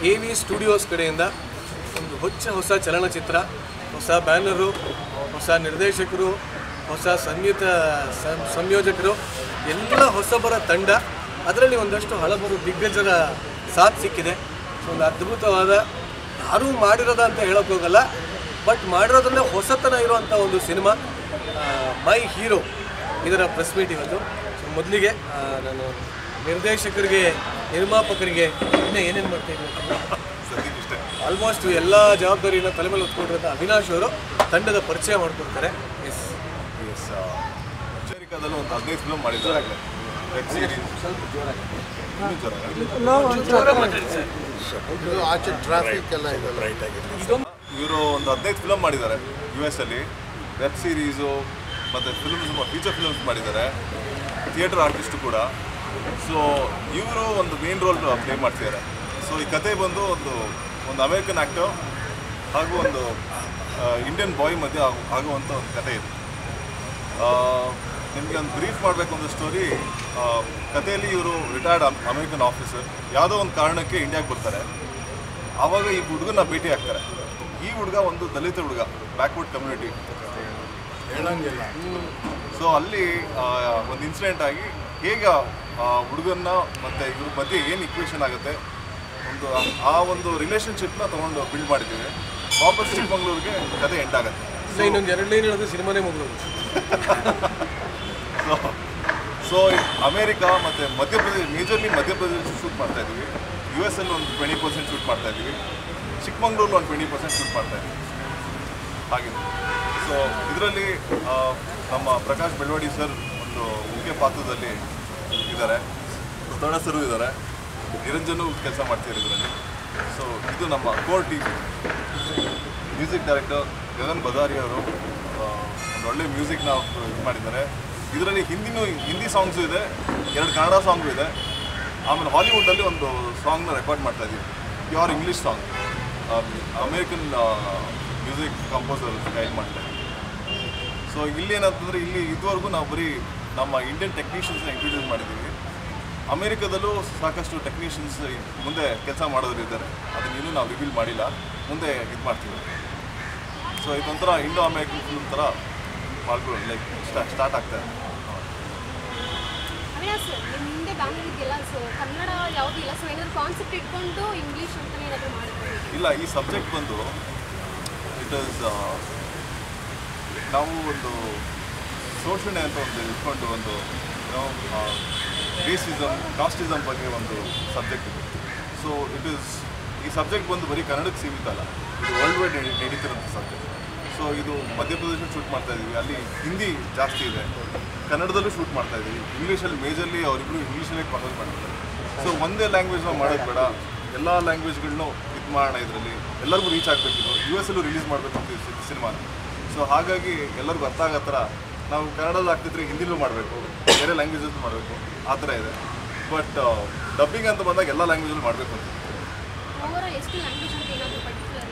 AV studios ಕಡೆಯಿಂದ ಒಂದು ಹೊಸ ಚಲನಚಿತ್ರ, ಹೊಸ ಬ್ಯಾನರು, ಹೊಸ ನಿರ್ದೇಶಕರು, ಹೊಸ ಸಂಗೀತ ಸಂಯೋಜಕರು, ಎಲ್ಲ ಹೊಸಬರ ತಂಡ. ಅದರಲ್ಲಿ ಒಂದಷ್ಟು ಹಲವರು ದಿಗ್ಗಜರ ಸಾಥ್ ಸಿಕ್ಕಿದೆ. ಒಂದು ಅದ್ಭುತವಾದ, ಯಾರೂ ಮಾಡಿರೋದ ಅಂತ ಹೇಳೋಕ್ಕೋಗಲ್ಲ, ಬಟ್ ಮಾಡಿರೋದ್ರಲ್ಲೇ ಹೊಸತನ ಇರುವಂಥ ಒಂದು ಸಿನಿಮಾ ಮೈ ಹೀರೋ. ಇದರ ಪ್ರೆಸ್ ಮೀಟ್ ಇವತ್ತು. ಸೊ ಮೊದಲಿಗೆ ನಾನು ನಿರ್ದೇಶಕರಿಗೆ, ನಿರ್ಮಾಪಕರಿಗೆ ಇನ್ನೂ ಏನೇನು ಮಾಡ್ತಾಯಿದ್ದೀನಿ ಆಲ್ಮೋಸ್ಟ್ ಎಲ್ಲ ಜವಾಬ್ದಾರಿಯನ್ನು ತಲೆ ಮೇಲೆ ಹೊತ್ಕೊಂಡಿರೋಂಥ ಅವಿನಾಶ್ ಅವರು ತಂಡದ ಪರಿಚಯ ಮಾಡಿಕೊಡ್ತಾರೆ. ಎಸ್ ಅಮೆರಿಕಾದಲ್ಲೂ ಒಂದು 15 ಫಿಲ್ಮ್ ಮಾಡಿದ್ದಾರೆ. ವೆಬ್ ಸೀರೀಸ್ ಸ್ವಲ್ಪ ಜೋರಾಗಿ ಆಚೆ ಟ್ರಾಫಿಕ್ ಎಲ್ಲ ಇದೆಲ್ಲ ರೈಟ್ ಆಗಿದೆ. ಇವರು ಒಂದು 15 ಫಿಲಮ್ ಮಾಡಿದ್ದಾರೆ US ಅಲ್ಲಿ. ವೆಬ್ ಸೀರೀಸು ಮತ್ತು ಫಿಲ್ಮ್ಸ್, ಫೀಚರ್ ಫಿಲ್ಮ್ಸ್ ಮಾಡಿದ್ದಾರೆ. ಥಿಯೇಟರ್ ಆರ್ಟಿಸ್ಟು ಕೂಡ. ಸೊ ಇವರು ಒಂದು ಮೇನ್ ರೋಲ್ ಪ್ಲೇ ಮಾಡ್ತಿದ್ದಾರೆ. ಸೊ ಈ ಕತೆ ಬಂದು ಒಂದು ಅಮೇರಿಕನ್ ಆ್ಯಕ್ಟರ್ ಹಾಗೂ ಒಂದು ಇಂಡಿಯನ್ ಬಾಯ್ ಮಧ್ಯೆ ಆಗುವಂಥ ಒಂದು ಕತೆ ಇದೆ. ನಿಮಗೆ ಒಂದು ಬ್ರೀಫ್ ಮಾಡಬೇಕು ಒಂದು ಸ್ಟೋರಿ. ಕಥೆಯಲ್ಲಿ ಇವರು ರಿಟೈರ್ಡ್ ಅಮೇರಿಕನ್ ಆಫೀಸರ್ ಯಾವುದೋ ಒಂದು ಕಾರಣಕ್ಕೆ ಇಂಡಿಯಾಗೆ ಬರ್ತಾರೆ. ಆವಾಗ ಈ ಹುಡುಗನ ಭೇಟಿ ಆಗ್ತಾರೆ. ಈ ಹುಡುಗ ಒಂದು ದಲಿತ ಹುಡುಗ, ಬ್ಯಾಕ್ವರ್ಡ್ ಕಮ್ಯುನಿಟಿ ಹೇಳಂಗಿಲ್ಲ. ಸೊ ಅಲ್ಲಿ ಒಂದು ಇನ್ಸಿಡೆಂಟ್ ಆಗಿ ಹೇಗೆ ಹುಡುಗನ್ನ ಮತ್ತು ಇವ್ರ ಮಧ್ಯೆ ಏನು ಇಕ್ವೇಷನ್ ಆಗುತ್ತೆ, ಒಂದು ರಿಲೇಷನ್ಶಿಪ್ನ ತೊಗೊಂಡು ಬಿಲ್ಡ್ ಮಾಡಿದ್ದೀವಿ. ವಾಪಸ್ ಚಿಕ್ಕಮಂಗ್ಳೂರಿಗೆ ಕತೆ ಎಂಡ್ ಆಗುತ್ತೆ. ಇನ್ನೊಂದು 2 ಲೈನ್ ಹೇಳೋದು ಸಿನಿಮಾನೇ ಮುಗಿದೋದು. ಸೊ ಅಮೇರಿಕಾ ಮತ್ತು ಮಧ್ಯಪ್ರದೇಶ, ಮೇಜರ್ಲಿ ಮಧ್ಯಪ್ರದೇಶ ಶೂಟ್ ಮಾಡ್ತಾಯಿದ್ದೀವಿ. US ಅಲ್ಲಿ ಒಂದು 20% ಶೂಟ್ ಮಾಡ್ತಾಯಿದ್ದೀವಿ. ಚಿಕ್ಕಮಂಗ್ಳೂರಲ್ಲಿ ಒಂದು 20% ಶೂಟ್ ಮಾಡ್ತಾಯಿದ್ದೀವಿ. ಹಾಗಿದೆ. ಸೊ ಇದರಲ್ಲಿ ನಮ್ಮ ಪ್ರಕಾಶ್ ಬೆಳವಡಿ ಸರ್ ಒಂದು ಮುಖ್ಯ ಪಾತ್ರದಲ್ಲಿ ಇದ್ದಾರೆ. ಸರು ಇದ್ದಾರೆ. ನಿರಂಜನು ಕೆಲಸ ಮಾಡ್ತಿದ್ದಾರೆ ಇದರಲ್ಲಿ. ಸೊ ಇದು ನಮ್ಮ core team. Music director Gagan Badari ಅವರು ಒಂದು ಒಳ್ಳೆ ಮ್ಯೂಸಿಕ್ನ ಇದು ಮಾಡಿದ್ದಾರೆ. ಇದರಲ್ಲಿ ಹಿಂದಿ ಸಾಂಗ್ಸು ಇದೆ, 2 ಕನ್ನಡ ಸಾಂಗು ಇದೆ. ಆಮೇಲೆ ಹಾಲಿವುಡ್ಡಲ್ಲಿ ಒಂದು ಸಾಂಗ್ನ ರೆಕಾರ್ಡ್ ಮಾಡ್ತಾಯಿದ್ದೀವಿ, pure English song. American music composer guide ಮಾಡ್ತಾಯಿದ್ದೀವಿ. ಸೊ ಇಲ್ಲಿ ಏನಂತಂದರೆ, ಇಲ್ಲಿ ಇದುವರೆಗೂ ನಾವು ಬರೀ ನಮ್ಮ ಇಂಡಿಯನ್ ಟೆಕ್ನಿಷಿಯನ್ಸ್ನ ಇಂಟ್ರೊಡ್ಯೂಸ್ ಮಾಡಿದ್ದೀವಿ. ಅಮೇರಿಕಾದಲ್ಲೂ ಸಾಕಷ್ಟು ಟೆಕ್ನಿಷಿಯನ್ಸ್ ಮುಂದೆ ಕೆಲಸ ಮಾಡೋರು ಇದ್ದಾರೆ. ಅದನ್ನ ಇನ್ನೂ ನಾವು ರಿವೀಲ್ ಮಾಡಿಲ್ಲ, ಮುಂದೆ ಇದು ಮಾಡ್ತೀವಿ. ಸೊ ಇದೊಂಥರ ಇಂಡೋ ಅಮೇರಿಕನ್ ಫಿಲ್ಮ್ ಥರ ಮಾಡ್ಕೊಂಡು ಲೈಕ್ ಸ್ಟಾರ್ಟ್ ಆಗ್ತಾ ಇದೆ. ಇಲ್ಲ, ಈ ಸಬ್ಜೆಕ್ಟ್ ಬಂದು ಇಟ್ ಈಸ್ ನಾವು ಒಂದು ಶೋಷಣೆ ಅಂತ ಒಂದು ಇಟ್ಕೊಂಡು ಒಂದು ರೇಸಿಸಮ್, ಕಾಸ್ಟಿಸಮ್ ಬಗ್ಗೆ ಒಂದು ಸಬ್ಜೆಕ್ಟ್ ಇದೆ. ಸೊ ಈ ಸಬ್ಜೆಕ್ಟ್ ಬಂದು ಬರೀ ಕನ್ನಡಕ್ಕೆ ಸೀಮಿತ ಅಲ್ಲ, ಇದು ವರ್ಲ್ಡ್ ವೈಡ್ ನಡೀತಿರೋಂಥ ಸಬ್ಜೆಕ್ಟ್. ಸೊ ಇದು ಮಧ್ಯಪ್ರದೇಶದಲ್ಲಿ ಶೂಟ್ ಮಾಡ್ತಾಯಿದ್ದೀವಿ, ಅಲ್ಲಿ ಹಿಂದಿ ಜಾಸ್ತಿ ಇದೆ. ಕನ್ನಡದಲ್ಲೂ ಶೂಟ್ ಮಾಡ್ತಾಯಿದ್ದೀವಿ. ಇಂಗ್ಲೀಷಲ್ಲಿ ಮೇಜರ್ಲಿ ಅವರಿಬ್ಬರು ಇಂಗ್ಲೀಷಲ್ಲೇ ಕಾನ್ವರ್ಸ್ ಮಾಡ್ತಾರೆ. ಸೊ ಒಂದೇ ಲ್ಯಾಂಗ್ವೇಜ್ನ ಮಾಡೋದು ಬೇಡ, ಎಲ್ಲ ಲ್ಯಾಂಗ್ವೇಜ್ಗಳನ್ನೂ ಇದು ಮಾಡೋಣ. ಇದರಲ್ಲಿ ಎಲ್ಲರಿಗೂ ರೀಚ್ ಆಗಬೇಕಿತ್ತು. US ಅಲ್ಲೂ ರಿಲೀಸ್ ಮಾಡಬೇಕು ಅಂತ ಸಿನಿಮಾನ. ಸೊ ಹಾಗಾಗಿ ಎಲ್ಲರಿಗೂ ಅರ್ಥ ಆಗೋ ಥರ ನಾವು ಕನ್ನಡದಲ್ಲಿ ಆಗ್ತಿದ್ರೆ ಹಿಂದಿಲೂ ಮಾಡಬೇಕು, ಬೇರೆ ಲ್ಯಾಂಗ್ವೇಜಲ್ಲೂ ಮಾಡಬೇಕು, ಆ ಥರ ಇದೆ. ಬಟ್ ಡಬ್ಬಿಂಗ್ ಅಂತ ಬಂದಾಗ ಎಲ್ಲ ಲ್ಯಾಂಗ್ವೇಜಲ್ಲಿ ಮಾಡಬೇಕು ಅಂತ.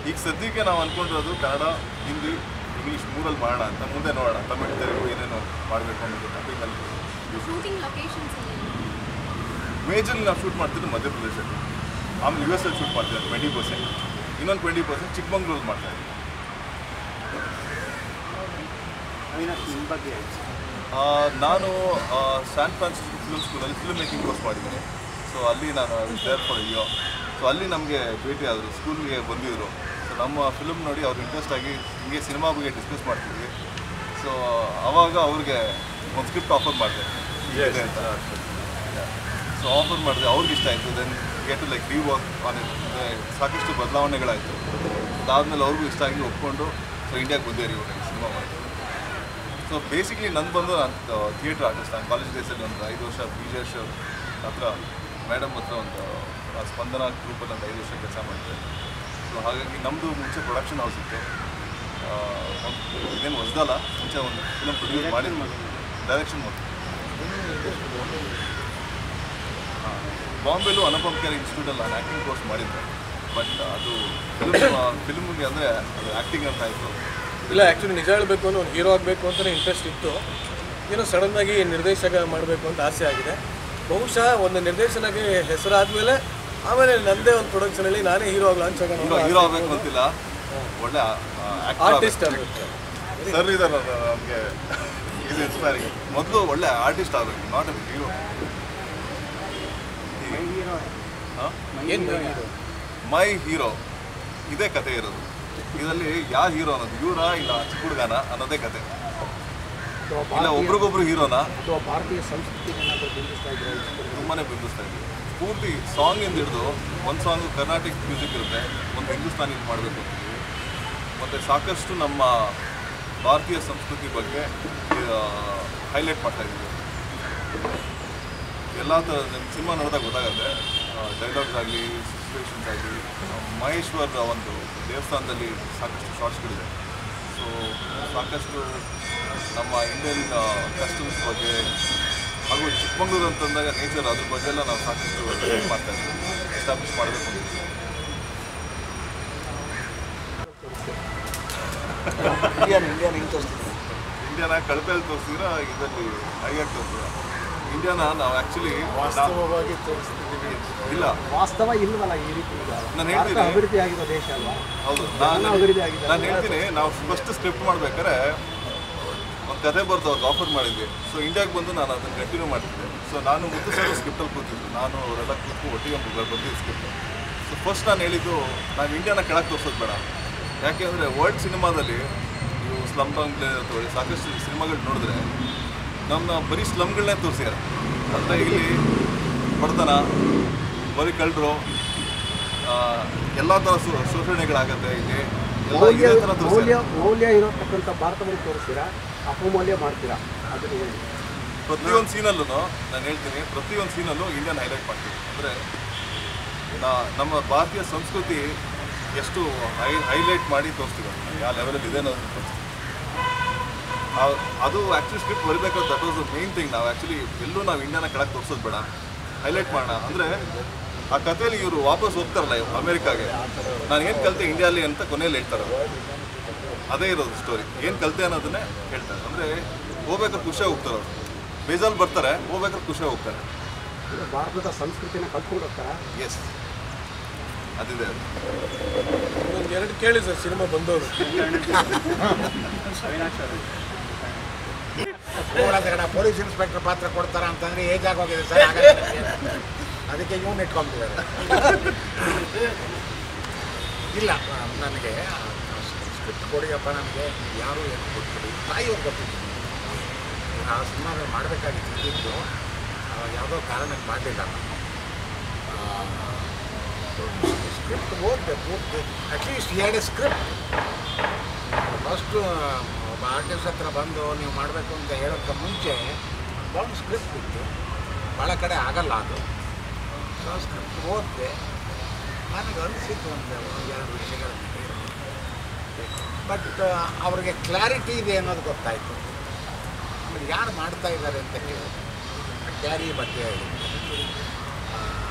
ಈಗ ಸದ್ಯಕ್ಕೆ ನಾವು ಅಂದ್ಕೊಂಡಿರೋದು ಕನ್ನಡ, ಹಿಂದಿ, ಇಂಗ್ಲೀಷ್ 3ಅಲ್ಲಿ ಮಾಡೋಣ ಅಂತ. ಮುಂದೆ ನೋಡೋಣ ತಮಿಳ್, ತೆಲುಗು ಏನೇನು ಮಾಡಬೇಕು ಅನ್ನೋದು. ಡಬ್ಬಿಂಗಲ್ಲಿ ಮೇಜರ್ಲಿ ನಾವು ಶೂಟ್ ಮಾಡ್ತಿದ್ದು ಮಧ್ಯಪ್ರದೇಶಲ್ಲಿ, ಆಮೇಲೆ US ಅಲ್ಲಿ ಶೂಟ್ ಮಾಡ್ತಿದ್ದಾರೆ 20%, ಇನ್ನೊಂದು 20% ಚಿಕ್ಕಮಂಗ್ಳೂರಲ್ಲಿ ಮಾಡ್ತಾಯಿದ್ದೀವಿ. ನಾನು ಸ್ಯಾನ್ ಫ್ರಾನ್ಸಿಸ್ಕೋ ಫಿಲ್ಮ್ ಸ್ಕೂಲಲ್ಲಿ ಫಿಲ್ಮ್ ಮೇಕಿಂಗ್ ಕೋರ್ಸ್ ಮಾಡಿದ್ದೀನಿ. ಸೊ ಅಲ್ಲಿ ನಾನು ದೇರ್ ಫಾರ್ ಅಯ್ಯೋ. ಸೊ ಅಲ್ಲಿ ನಮಗೆ ಭೇಟಿ ಆದರು, ಸ್ಕೂಲ್ಗೆ ಬಂದಿದ್ದರು. ಸೊ ನಮ್ಮ ಫಿಲ್ಮ್ ನೋಡಿ ಅವ್ರಿಗೆ ಇಂಟ್ರೆಸ್ಟ್ ಆಗಿ ಹಿಂಗೆ ಸಿನಿಮಾ ಬಗ್ಗೆ ಡಿಸ್ಕಸ್ ಮಾಡ್ತಿದ್ವಿ. ಸೊ ಆವಾಗ ಅವ್ರಿಗೆ ಒಂದು ಸ್ಕ್ರಿಪ್ಟ್ ಆಫರ್ ಮಾಡಿದೆ ಇದೆ ಅಂತ. ಸೊ ಆಫರ್ ಮಾಡಿದೆ, ಅವ್ರಿಗೆ ಇಷ್ಟ ಆಯಿತು. Then get to like rework on it. ಸಾಕಷ್ಟು ಬದಲಾವಣೆಗಳಾಯಿತು. ಅದಾದಮೇಲೆ ಅವ್ರಿಗೂ ಇಷ್ಟ ಆಗಿ ಒಪ್ಕೊಂಡು ಸೊ ಇಂಡಿಯಾಗೆ ಬಂದೇ ಇವಾಗ ಸಿನಿಮಾ ಮಾಡಿದೆ. ಸೊ ಬೇಸಿಕ್ಲಿ ನಾನು ಥಿಯೇಟರ್ ಆರ್ಟಿಸ್ಟ್. ನಾನು ಕಾಲೇಜ್ ಡೇಸಲ್ಲಿ ಒಂದು 5 ವರ್ಷ BJS ಹತ್ರ ಮೇಡಮ್ ಹತ್ರ ಒಂದು ಸ್ಪಂದನ ಗ್ರೂಪಲ್ಲಿ ಒಂದು 5 ವರ್ಷ ಕೆಲಸ ಮಾಡಿದೆ. ಸೊ ಹಾಗಾಗಿ ನಮ್ಮದು ಮುಂಚೆ ಪ್ರೊಡಕ್ಷನ್ ಹೌಸ್ ಇತ್ತು. ಇದೇನು ಹೊಸದಲ್ಲ, ಮುಂಚೆ ಒಂದು ಫಿಲಮ್ ಪ್ರೊಡ್ಯೂಸ್ ಮಾಡಿದ್ದು, ಡೈರೆಕ್ಷನ್ ಮಾಡಿ. ಬಾಂಬೆಲೂ ಅನುಪಮ್ ಖೇರ್ ಇನ್ಸ್ಟಿಟ್ಯೂಟಲ್ಲಿ ನಾನು ಆ್ಯಕ್ಟಿಂಗ್ ಕೋರ್ಸ್ ಮಾಡಿದ್ದೆ. ಬಟ್ ಅದು ಫಿಲ್ಮ್ಗೆ ಅಂದರೆ ಅದು ಆ್ಯಕ್ಟಿಂಗ್ ಅಂತ ಆಯಿತು. ಇಲ್ಲ, ಆ್ಯಕ್ಚುಲಿ ನಿಜ ಹೇಳಬೇಕು ಅನ್ನೋ ಒಂದು ಹೀರೋ ಆಗಬೇಕು ಅಂತಲೇ ಇಂಟ್ರೆಸ್ಟ್ ಇತ್ತು. ಏನೋ ಸಡನ್ನಾಗಿ ನಿರ್ದೇಶಕ ಮಾಡಬೇಕು ಅಂತ ಆಸೆ ಆಗಿದೆ. ಬಹುಶಃ ಒಂದು ನಿರ್ದೇಶನಕ್ಕೆ ಹೆಸರಾದಮೇಲೆ ಆಮೇಲೆ ನಂದೇ ಒಂದು ಪ್ರೊಡಕ್ಷನಲ್ಲಿ ನಾನೇ ಹೀರೋ ಆಗಿ ಲಾಂಚ್ ಆಗೋಣ. ಹೀರೋ ಆಗಬೇಕು ಅಂತಿಲ್ಲ, ಒಳ್ಳೆ ಆರ್ಟಿಸ್ಟ್ ಆಗಬೇಕು ಸರ್ ಇದ್ದಾರೆ ನಮಗೆ ಇದು ಇನ್ಸ್ಪೈರಿಂಗ್. ಮೊದಲು ಒಳ್ಳೆ ಆರ್ಟಿಸ್ಟ್ ಆಗಬೇಕು, ನಾಟ್ ಎ ಹೀರೋ. ಏನು ಮೈ ಹೀರೋ ಇದೇ ಕತೆ ಇರೋದು. ಇದರಲ್ಲಿ ಯಾವ ಹೀರೋ ಅನ್ನೋದು ಇವರಾ ಇಲ್ಲ ಚಿಕ್ಕ ಹುಡುಗನ ಅನ್ನೋದೇ ಕತೆ. ಇಲ್ಲ ಒಬ್ರಿಗೊಬ್ರು ಹೀರೋನಾ ಭಾರತೀಯ ಸಂಸ್ಕೃತಿ ತುಂಬಾನೇ ಬಿಂಬಿಸ್ತಾ ಇದ್ವಿ. ಪೂರ್ತಿ ಸಾಂಗಿಂದ ಹಿಡಿದು ಒಂದು ಸಾಂಗು ಕರ್ನಾಟಿಕ್ ಮ್ಯೂಸಿಕ್ ಇರುತ್ತೆ, ಒಂದು ಹಿಂದೂಸ್ತಾನಿ ಮಾಡಬೇಕು ಅಂತೀವಿ. ಮತ್ತು ಸಾಕಷ್ಟು ನಮ್ಮ ಭಾರತೀಯ ಸಂಸ್ಕೃತಿ ಬಗ್ಗೆ ಹೈಲೈಟ್ ಮಾಡ್ತಾಯಿದ್ದೀವಿ. ಎಲ್ಲ ಥರದ ಸಿನಿಮಾ ನೋಡಿದಾಗ ಗೊತ್ತಾಗುತ್ತೆ. ಡೈಲಾಗ್ಸ್ ಆಗಲಿ, ಸಿಚುವೇಶನ್ಸ್ ಆಗಲಿ. ಮಹೇಶ್ವರ ಒಂದು ದೇವಸ್ಥಾನದಲ್ಲಿ ಸಾಕಷ್ಟು ಶಾರ್ಟ್ಸ್ಗಳಿದೆ. ಸೊ ಸಾಕಷ್ಟು ನಮ್ಮ ಇಂಡಿಯನ್ ಕಸ್ಟಮ್ಸ್ ಬಗ್ಗೆ ಹಾಗೂ ಚಿಕ್ಕಮಗಳೂರು ಅಂತಂದಾಗ ನೇಚರ್ ಅದ್ರ ಬಗ್ಗೆ ಎಲ್ಲ ನಾವು ಸಾಕಷ್ಟು ಮಾಡ್ತಾಯಿದ್ದೀವಿ, ಎಸ್ಟಾಬ್ಲಿಷ್ ಮಾಡಬೇಕು ಅಂತ. ಇಂಡಿಯಾನ ಕಳಪೆಯಲ್ಲಿ ತೋರಿಸಿದ್ರೆ ಇದರಲ್ಲಿ ಹೈಯಾಗಿ ತೋರಿಸಿದ್ರೆ ಇಂಡಿಯಾನ ನಾವು ಆ್ಯಕ್ಚುಲಿ ವಾಸ್ತವವಾಗಿ ತೋರಿಸ್ತಿದ್ದೀವಿ. ಇಲ್ಲ ವಾಸ್ತವ ಇಲ್ವಲ್ಲ ಈ ರೀತಿ. ನಾನು ಹೇಳ್ತೀನಿ, ಅಭಿವೃದ್ಧಿ ಆಗಿರೋ ದೇಶ ಅಲ್ವಾ? ಹೌದು. ಅಭಿವೃದ್ಧಿ ಆಗಿದೆ. ನಾನು ಹೇಳ್ತೀನಿ, ನಾವು ಫಸ್ಟ್ ಸ್ಕ್ರಿಪ್ಟ್ ಮಾಡ್ಬೇಕಾದ್ರೆ ಒಂದು ಕತೆ ಬರ್ದು ಅವ್ರಿಗೆ ಆಫರ್ ಮಾಡಿದ್ವಿ. ಸೊ ಇಂಡಿಯಾಗೆ ಬಂದು ನಾನು ಅದನ್ನು ಕಂಟಿನ್ಯೂ ಮಾಡ್ತಿದ್ದೆ. ಸೊ ನಾನು ಮುದ್ದು ಸರ್ ಸ್ಕ್ರಿಪ್ಟಲ್ಲಿ ಕೂತಿದ್ದು, ನಾನು ಅವರೆಲ್ಲ ಕೂತು ಒಟ್ಟಿಗೆ ಬರ್ತಿದ್ದೆ ಸ್ಕ್ರಿಪ್ಟ್. ಸೊ ಫಸ್ಟ್ ನಾನು ಹೇಳಿದ್ದು, ನಾವು ಇಂಡಿಯಾನ ಕೆಳಗೆ ತೋರಿಸೋದು ಬೇಡ. ಯಾಕೆ ಅಂದರೆ ವರ್ಲ್ಡ್ ಸಿನಿಮಾದಲ್ಲಿ ನೀವು ಸ್ಲಮ್ ಡೌನ್ ತಗೊಳ್ಳಿ, ಸಾಕಷ್ಟು ಸಿನಿಮಾಗಳು ನೋಡಿದ್ರೆ ನಮ್ಮ ಬರೀ ಸ್ಲಮ್ಗಳನ್ನೇ ತೋರಿಸ್ಯಾರ. ಅಂದರೆ ಇಲ್ಲಿ ಬಡತನ, ಬರೀ ಕಳ್ಳರು, ಎಲ್ಲ ಥರ ಶೋಷಣೆಗಳಾಗತ್ತೆ ಇಲ್ಲಿ. ಮೌಲ್ಯ ಇರತಕ್ಕಂಥ ಭಾರತವನ್ನು ತೋರಿಸ್ತೀರಾ, ಅಪಮೌಲ್ಯ ಮಾಡ್ತೀರಾ? ಅದನ್ನು ಹೇಳಿ. ಪ್ರತಿಯೊಂದು ಸೀನಲ್ಲೂ ನಾನು ಹೇಳ್ತೀನಿ, ಪ್ರತಿಯೊಂದು ಸೀನಲ್ಲೂ ಇಂಡಿಯನ್ ಹೈಲೈಟ್ ಮಾಡ್ತೀವಿ. ಅಂದರೆ ನಮ್ಮ ಭಾರತೀಯ ಸಂಸ್ಕೃತಿ ಎಷ್ಟು ಹೈಲೈಟ್ ಮಾಡಿ ತೋರಿಸ್ತೀವಿ, ಯಾವ ಲೆವೆಲಲ್ಲಿ ಇದೆ ಅನ್ನೋದನ್ನು ತೋರಿಸ್ತೀವಿ. ಅದು ಆ್ಯಕ್ಚುಲಿ ಸ್ಕ್ರಿಪ್ಟ್ ಬರಬೇಕಾದ್ರೆ that was the main thing. ನಾವು ಆ್ಯಕ್ಚುಲಿ ಎಲ್ಲೂ ನಾವು ಇಂಡಿಯಾನ ಕೆಳಗೆ ತೋರಿಸೋದು ಬೇಡ, ಹೈಲೈಟ್ ಮಾಡೋಣ. ಅಂದರೆ ಆ ಕಥೆಯಲ್ಲಿ ಇವರು ವಾಪಸ್ ಹೋಗ್ತಾರಲ್ಲ ಅಮೇರಿಕಾಗೆ, ನಾನು ಏನು ಕಲಿತೆ ಇಂಡಿಯಾಲಿ ಅಂತ ಕೊನೆಯಲ್ಲಿ ಹೇಳ್ತಾರೆ. ಅದೇ ಇರೋದು ಸ್ಟೋರಿ, ಏನು ಕಲಿತೆ ಅನ್ನೋದನ್ನೇ ಹೇಳ್ತಾರೆ. ಅಂದರೆ ಹೋಗ್ಬೇಕಾದ್ರೆ ಖುಷಿಯಾಗಿ ಹೋಗ್ತಾರೆ ಅವರು, ಬೇಜಾರು ಬರ್ತಾರೆ, ಹೋಗ್ಬೇಕಾದ್ರೆ ಖುಷಿಯಾಗಿ ಹೋಗ್ತಾರೆ. ಭಾರತದ ಸಂಸ್ಕೃತಿನ ಕಲ್ತ್ಕೊಂಡು ಹೋಗ್ತಾರ. ಎಸ್, ಅದಿದೆ. ಒಂದು ಎರಡು ಕೇಳಿ ಸರ್ ಸಿನಿಮಾ ಬಂದವರು. ಪೊಲೀಸ್ ಇನ್ಸ್ಪೆಕ್ಟರ್ ಪಾತ್ರ ಕೊಡ್ತಾರ ಅಂತಂದ್ರೆ ಏಜ್ ಆಗೋಗಿದೆ ಸರ್, ಅದಕ್ಕೆ ಇವನು ಇಟ್ಕೊಂಡ್ಬಿಟ್ಟಿದ್ದಾರೆ. ಇಲ್ಲ, ನನಗೆ ಸ್ಕ್ರಿಪ್ಟ್ ಕೊಡಿಯಪ್ಪ, ನನಗೆ ಯಾರು ಏನು ಕೊಟ್ಬಿಡಿ, ತಾಯಿಯವ್ರು ಕೊಟ್ಟಿದ್ದು. ಆ ಸಿನಿಮಾ ಮಾಡಬೇಕಾಗಿದ್ದು ಯಾವುದೋ ಕಾರಣಕ್ಕೆ ಮಾಡಲಿಲ್ಲ. ಸ್ಕ್ರಿಪ್ಟ್ ಓದಿದೆ ಪೂರ್ತಿ, ಅಟ್ಲೀಸ್ಟ್ 2 ಸ್ಕ್ರಿಪ್ಟ್. ಫಸ್ಟು ಒಬ್ಬ ಆರ್ಟಿಸ್ಟ್ ಹತ್ರ ಬಂದು ನೀವು ಮಾಡಬೇಕು ಅಂತ ಹೇಳೋಕ್ಕೆ ಮುಂಚೆ ಒಂದು ಸ್ಕ್ರಿಪ್ಟ್ ಇತ್ತು, ಭಾಳ ಕಡೆ ಆಗಲ್ಲ ಅದು. ಸೊ ಸ್ಕ್ರಿಪ್ಟ್ ಓದಿದೆ, ನನಗೆ ಅನಿಸಿತ್ತು ಒಂದು 2 ವಿಷಯಗಳನ್ನು ಹೇಳಿ. ಬಟ್ ಅವ್ರಿಗೆ ಕ್ಲಾರಿಟಿ ಇದೆ ಅನ್ನೋದು ಗೊತ್ತಾಯಿತು. ಆಮೇಲೆ ಯಾರು ಮಾಡ್ತಾ ಇದ್ದಾರೆ ಅಂತ ಹೇಳಿ ಕ್ಯಾರಿ ಬಗ್ಗೆ ಹೇಳಿದ್ದು, ಆ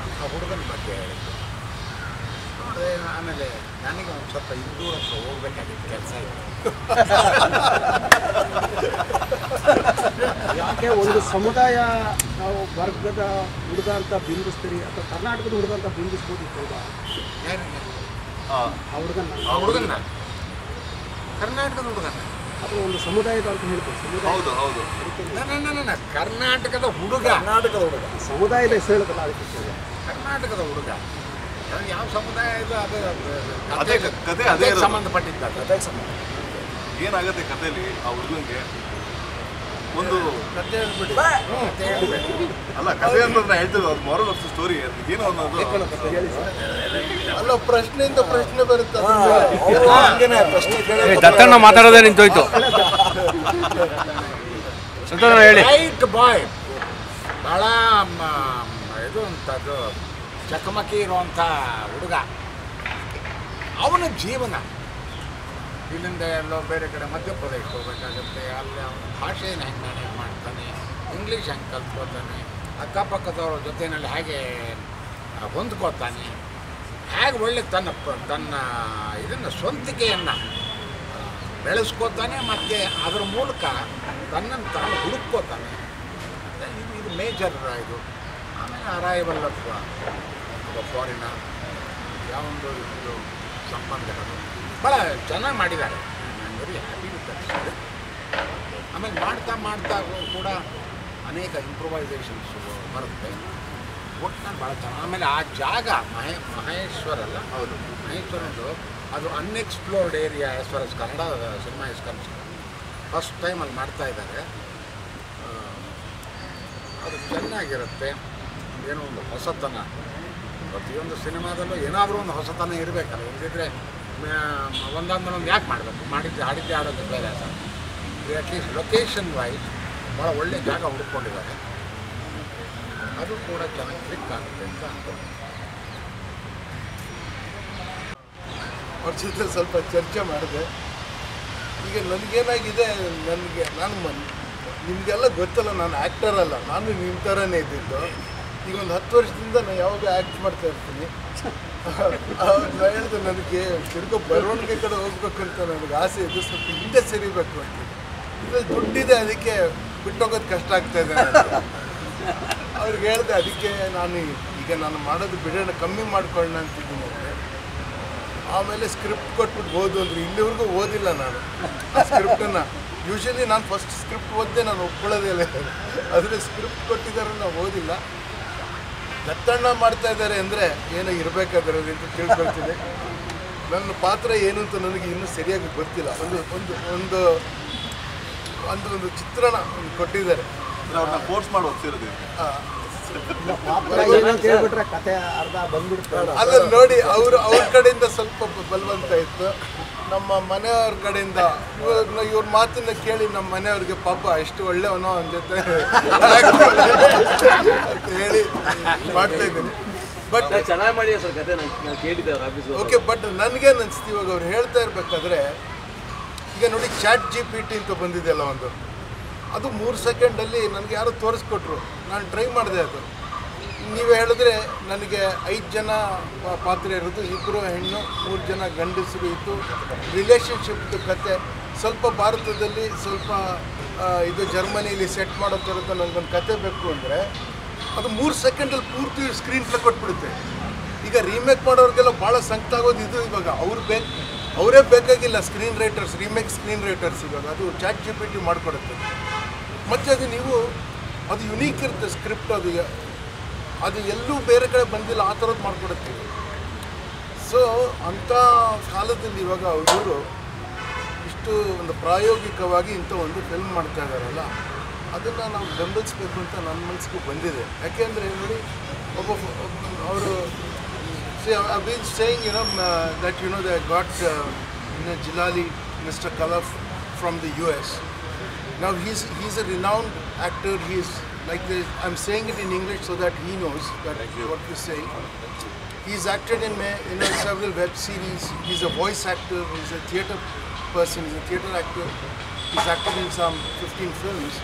ಹುಡುಗನ ಬಗ್ಗೆ ಹೇಳಿದ್ದು ನೋಡಿದೆ. ಆಮೇಲೆ ನನಗೆ ಒಂದು ಸ್ವಲ್ಪ ಇಂದೂರ ಹತ್ರ ಹೋಗ್ಬೇಕಾಗಿತ್ತು, ಕೆಲಸ ಇತ್ತು. ಯಾಕೆ ಒಂದು ಸಮುದಾಯ ವರ್ಗದ ಹುಡುಗ ಅಂತ ಬಿಂಬಿಸ್ತೀರಿ, ಅಥವಾ ಕರ್ನಾಟಕದ ಹುಡುಗ ಅಂತ ಬಿಂಬಿಸ್ಬೋದಿತ್ತು? ಯಾರಿಗೆ? ಆ ಹುಡುಗನ ಕರ್ನಾಟಕದ ಹುಡುಗನ ಅಥವಾ ಒಂದು ಸಮುದಾಯದ ಅಂತ ಹೇಳ್ತೀವಿ. ಸಮುದಾಯ ಹೌದು ಹೌದು, ಕರ್ನಾಟಕದ ಹುಡುಗ, ಸಮುದಾಯದ ಹೆಸರು ಹೇಳೋದಲ್ಲ, ಅದಕ್ಕೆ ಕರ್ನಾಟಕದ ಹುಡುಗ. ಯಾವ ಸಮುದಾಯ ಇದು? ಅದು ಅದೇ ಕತೆ, ಅದೇ ಸಂಬಂಧಪಟ್ಟಿದ್ದ. ಕತೆಗೆ ಸಂಬಂಧ ಏನಾಗುತ್ತೆ ಕಥೆಯಲ್ಲಿ ಆ ಹುಡುಗನಿಗೆ ಒಂದು ಕತೆ ಹೇಳ್ಬಿಡಿ. ಅಲ್ಲ, ಕಥೆ ಅಂತ ನಾನು ಹೇಳ್ತಿದ್ದು, ಅದು ಮಾರಲ್ ಆಫ್ ದ ಸ್ಟೋರಿ ಏನು ಅನ್ನೋದು. ಅಲ್ಲ, ಪ್ರಶ್ನೆಯಿಂದ ಪ್ರಶ್ನೆ ಬರುತ್ತೆ. ದತ್ತಣ್ಣ ಮಾತಾಡೋದೇ ನಿಂತೋಯ್ತು. ಹೇಳಿ. ರೈಟ್ ಬಾಯ್, ಭಾಳ ಇದು ಅಂತದ್ದು ಚಕಮಕಿ ಇರುವಂಥ ಹುಡುಗ. ಅವನ ಜೀವನ ಇಲ್ಲಿಂದ ಎಲ್ಲೋ ಬೇರೆ ಕಡೆ ಮಧ್ಯಪ್ರದೇಶ ಹೋಗ್ಬೇಕಾಗುತ್ತೆ. ಅಲ್ಲಿ ಅವನ ಭಾಷೆಯನ್ನು ಹೆಂಗೆ ಮ್ಯಾನೇಜ್ ಮಾಡ್ತಾನೆ, ಇಂಗ್ಲೀಷ್ ಹೆಂಗೆ ಕಲ್ತ್ಕೋತಾನೆ, ಅಕ್ಕಪಕ್ಕದವ್ರ ಜೊತೆಯಲ್ಲಿ ಹೇಗೆ ಹೊಂದ್ಕೋತಾನೆ, ಹೇಗೆ ಒಳ್ಳೆ ತನ್ನ ಇದನ್ನು ಸ್ವಂತಿಕೆಯನ್ನು ಬೆಳೆಸ್ಕೋತಾನೆ, ಮತ್ತು ಅದರ ಮೂಲಕ ತನ್ನನ್ನು ತಾನು ಹುಡುಕ್ಕೋತಾನೆ. ಇದು ಮೇಜರ್ ಇದು. ಆಮೇಲೆ ಅರೈವಲ್ ಆಫ್ ಒಬ್ಬ ಫಾರಿನರ್ ಯಾವೊಂದು ಇದು ಸಂಬಂಧಗಳು ಭಾಳ ಚೆನ್ನಾಗಿ ಮಾಡಿದ್ದಾರೆ. ನಾನು ವೆರಿ ಹ್ಯಾಪಿ ವಿತ್ ದಟ್. ಆಮೇಲೆ ಮಾಡ್ತಾ ಕೂಡ ಅನೇಕ ಇಂಪ್ರೂವೈಸೇಷನ್ಸ್ ಬರುತ್ತೆ. ಒಟ್ಟಿನಲ್ಲಿ ಭಾಳ ಚೆನ್ನಾಗಿ. ಆಮೇಲೆ ಆ ಜಾಗ ಮಹೇಶ್ವರ ಅಲ್ಲ, ಹೌದು ಮಹೇಶ್ವರದ್ದು, ಅದು unexplored area as far as Kannada cinema is concern. First time ಅಲ್ಲಿ ಮಾಡ್ತಾ ಇದ್ದಾರೆ. ಅದು ಚೆನ್ನಾಗಿರುತ್ತೆ. ಏನೋ ಒಂದು ಹೊಸತನ, ಪ್ರತಿಯೊಂದು ಸಿನಿಮಾದಲ್ಲೂ ಏನಾದರೂ ಒಂದು ಹೊಸತನ ಇರಬೇಕಲ್ಲ. ಇಲ್ಲದಿದ್ದರೆ ಒಂದೊಂದು ಯಾಕೆ ಮಾಡಬೇಕು, ಆಡಿದ್ದೇ ಆಡೋದು ಬೇರೆ. ಅಟ್ಲೀಸ್ಟ್ ಲೊಕೇಶನ್ ವೈಸ್ ಭಾಳ ಒಳ್ಳೆ ಜಾಗ ಹುಡ್ಕೊಂಡಿದ್ದಾರೆ. ಅದು ಕೂಡ ಚೆನ್ನಾಗಿ ಕ್ಲಿಕ್ ಆಗುತ್ತೆ ಅಂತ ಅಂದ್ಕೊಂಡು ಅವ್ರ ಜೊತೆ ಸ್ವಲ್ಪ ಚರ್ಚೆ ಮಾಡಿದೆ. ಈಗ ನನಗೇನಾಗಿದೆ, ನಿಮಗೆಲ್ಲ ಗೊತ್ತಲ್ಲ, ನಾನು ಆ್ಯಕ್ಟರ್ ಅಲ್ಲ, ನಾನು ನಿಮ್ಮ ಥರನೇ ಇದ್ದಿದ್ದು. ಈಗ ಒಂದು 10 ವರ್ಷದಿಂದ ನಾನು ಯಾವಾಗ ಆ್ಯಕ್ಟ್ ಮಾಡ್ತಾ ಇರ್ತೀನಿ. ನಾನು ಹೇಳಿದೆ ನನಗೆ ತಿರ್ಗೋ ಬರವಣಿಗೆ ಕಡೆ ಹೋಗ್ಬೇಕು ಅಂತ ನನಗೆ ಆಸೆ ಇದೆ, ಸ್ವಲ್ಪ ಹಿಂದೆ ಸರಿಬೇಕು ಅಂತ. ಇದು ದುಡ್ಡಿದೆ, ಅದಕ್ಕೆ ಬಿಟ್ಟೋಗೋದು ಕಷ್ಟ ಆಗ್ತಾಯಿದೆ ನನಗೆ. ಅವ್ರಿಗೆ ಹೇಳಿದೆ, ಅದಕ್ಕೆ ನಾನು ಮಾಡೋದು ಬಿಡೋಣ, ಕಮ್ಮಿ ಮಾಡ್ಕೊಳ್ಳೋಣ ಅಂತಿದ್ದೀನಿ ಅಂದರೆ. ಆಮೇಲೆ ಸ್ಕ್ರಿಪ್ಟ್ ಕೊಟ್ಬಿಟ್ಟು ಓದು ಅಂದರೆ ಇಲ್ಲಿವರೆಗೂ ಓದಿಲ್ಲ ನಾನು ಆ ಸ್ಕ್ರಿಪ್ಟನ್ನು. ಯೂಶ್ವಲಿ ನಾನು ಫಸ್ಟ್ ಸ್ಕ್ರಿಪ್ಟ್ ಓದಿದೆ, ನಾನು ಒಪ್ಕೊಳ್ಳೋದೇ ಇಲ್ಲ. ಆದರೆ ಸ್ಕ್ರಿಪ್ಟ್ ಕೊಟ್ಟಿದ್ದಾರೆ, ನಾವು ಓದಿಲ್ಲ. ದತ್ತಣ್ಣ ಮಾಡ್ತಾ ಇದ್ದಾರೆ ಅಂದರೆ ಏನೋ ಇರಬೇಕಾದ್ರೆ ಅಂತ ತಿಳ್ಕೊಳ್ತೀನಿ. ನನ್ನ ಪಾತ್ರ ಏನು ಅಂತ ನನಗೆ ಇನ್ನೂ ಸರಿಯಾಗಿ ಗೊತ್ತಿಲ್ಲ. ಒಂದು ಚಿತ್ರಣ ಕೊಟ್ಟಿದ್ದಾರೆ. ಅವ್ರನ್ನ ಫೋರ್ಸ್ ಮಾಡಿ ಹೋಗ್ತಿರೋದು ಹೇಳ್ಬಿಟ್ರೆ ಕತೆ ಅರ್ಧ ಬಂದ್ಬಿಡ್ತಾರೆ. ಅದನ್ನು ನೋಡಿ ಅವ್ರ ಕಡೆಯಿಂದ ಸ್ವಲ್ಪ ಬಲವಂತ ಇತ್ತು. ನಮ್ಮ ಮನೆಯವ್ರ ಕಡೆಯಿಂದ ಇವ್ರ ಮಾತನ್ನ ಕೇಳಿ ನಮ್ಮ ಮನೆಯವ್ರಿಗೆ ಪಾಪ ಎಷ್ಟು ಒಳ್ಳೆಯವನೋ ಅವನ ಜೊತೆ ಅಂತ ಹೇಳಿ ಮಾಡ್ತಾ ಇದ್ದೀನಿ. ಬಟ್ ಚೆನ್ನಾಗಿ ಮಾಡಿ ಸರ್ ಕತೆ ನಾನು ಕೇಳಿದ್ದೆ. ಓಕೆ, ಬಟ್ ನನಗೇನು ಅನಿಸ್ತು ಇವಾಗ ಅವ್ರು ಹೇಳ್ತಾ ಇರಬೇಕಾದ್ರೆ, ಈಗ ನೋಡಿ ChatGPT ಅಂತ ಬಂದಿದೆಯಲ್ಲ ಒಂದು, ಅದು 3 ಸೆಕೆಂಡಲ್ಲಿ ನನಗೆ ಯಾರೋ ತೋರಿಸ್ಕೊಟ್ರು. ನಾನು ಟ್ರೈ ಮಾಡಿದೆ. ಅದು ನೀವು ಹೇಳಿದ್ರೆ ನನಗೆ 5 ಜನ ಪಾತ್ರ ಇರೋದು, 2 ಹೆಣ್ಣು 3 ಜನ ಗಂಡಸರು ಇತ್ತು. ರಿಲೇಷನ್ಶಿಪ್ದು ಕತೆ ಸ್ವಲ್ಪ ಭಾರತದಲ್ಲಿ, ಸ್ವಲ್ಪ ಇದು ಜರ್ಮನಿಲಿ ಸೆಟ್ ಮಾಡೋ ಥರದ್ದು ನನಗೊಂದು ಕತೆ ಬೇಕು ಅಂದರೆ ಅದು 3 ಸೆಕೆಂಡಲ್ಲಿ ಪೂರ್ತಿ ಸ್ಕ್ರೀನ್ ಪ್ಲೇ ಕೊಟ್ಬಿಡುತ್ತೆ. ಈಗ ರೀಮೇಕ್ ಮಾಡೋರಿಗೆಲ್ಲ ಭಾಳ ಸಂಕಟ ಆಗೋದು ಇದು. ಇವಾಗ ಅವರೇ ಬೇಕಾಗಿಲ್ಲ screen writers, remake screen writers. ಇವಾಗ ಅದು ChatGPT ಮಾಡಿಕೊಡುತ್ತೆ. ಮತ್ತು ಅದು ಯುನೀಕ್ ಇರುತ್ತೆ ಸ್ಕ್ರಿಪ್ಟ್. ಅದು ಎಲ್ಲೂ ಬೇರೆ ಕಡೆ ಬಂದಿಲ್ಲ, ಆ ಥರದ್ದು ಮಾಡಿಕೊಡುತ್ತೆ. ಸೊ ಅಂಥ ಕಾಲದಲ್ಲಿ ಇವಾಗ ಅವರು ಇಷ್ಟು ಒಂದು ಪ್ರಾಯೋಗಿಕವಾಗಿ ಇಂಥ ಒಂದು ಫಿಲ್ಮ್ ಮಾಡ್ತಾ ಇದ್ದಾರಲ್ಲ, ಅದನ್ನು ನಾವು ಬೆಂಬಲಿಸಬೇಕು ಅಂತ ನನ್ನ ಮನಸ್ಸಿಗೆ ಬಂದಿದೆ. ಯಾಕೆಂದರೆ ನೋಡಿ, ಅವರು I've been saying, that they got Jilali, Mr. Khalaf from the US. Now he's a renowned actor. He's like this. I'm saying it in English so that he knows that what you're saying. He's acted in several web series. He's a voice actor. He's a theatre person. He's a theatre actor. He's acted in some 15 films,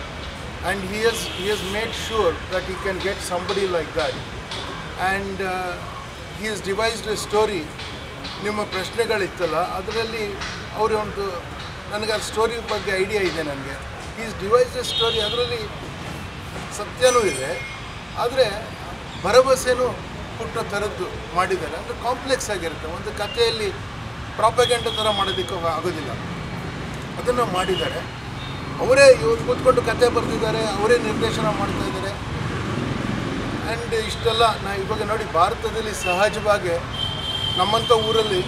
and he has made sure that he can get somebody like that. And he has devised a story. ನಿಮ್ಮ ಪ್ರಶ್ನೆಗಳಿತ್ತಲ್ಲ, ಅದರಲ್ಲಿ ಅವರು ನನಗೆ ಆ story ಬಗ್ಗೆ idea ಇದೆ. ನನಗೆ is devised A story. ಅದರಲ್ಲಿ ಸತ್ಯನೂ ಇದೆ, ಆದರೆ ಭರವಸೆನೂ ಹುಟ್ಟೋ ಥರದ್ದು ಮಾಡಿದ್ದಾರೆ. ಅಂದರೆ ಕಾಂಪ್ಲೆಕ್ಸ್ ಆಗಿರುತ್ತೆ. ಒಂದು ಕಥೆಯಲ್ಲಿ ಪ್ರಾಪಗೆಂಡ ಥರ ಮಾಡೋದಕ್ಕೆ ಆಗೋದಿಲ್ಲ. ಅದನ್ನು ಮಾಡಿದ್ದಾರೆ. ಅವರೇ ಕೂತ್ಕೊಂಡು ಕತೆ ಬರೆದಿದ್ದಾರೆ, ಅವರೇ ನಿರ್ದೇಶನ ಮಾಡ್ತಾ ಇದ್ದಾರೆ. ಆ್ಯಂಡ್ ಇಷ್ಟೆಲ್ಲ ಇವಾಗ ನೋಡಿ, ಭಾರತದಲ್ಲಿ ಸಹಜವಾಗಿ ನಮ್ಮಂಥ ಊರಲ್ಲಿ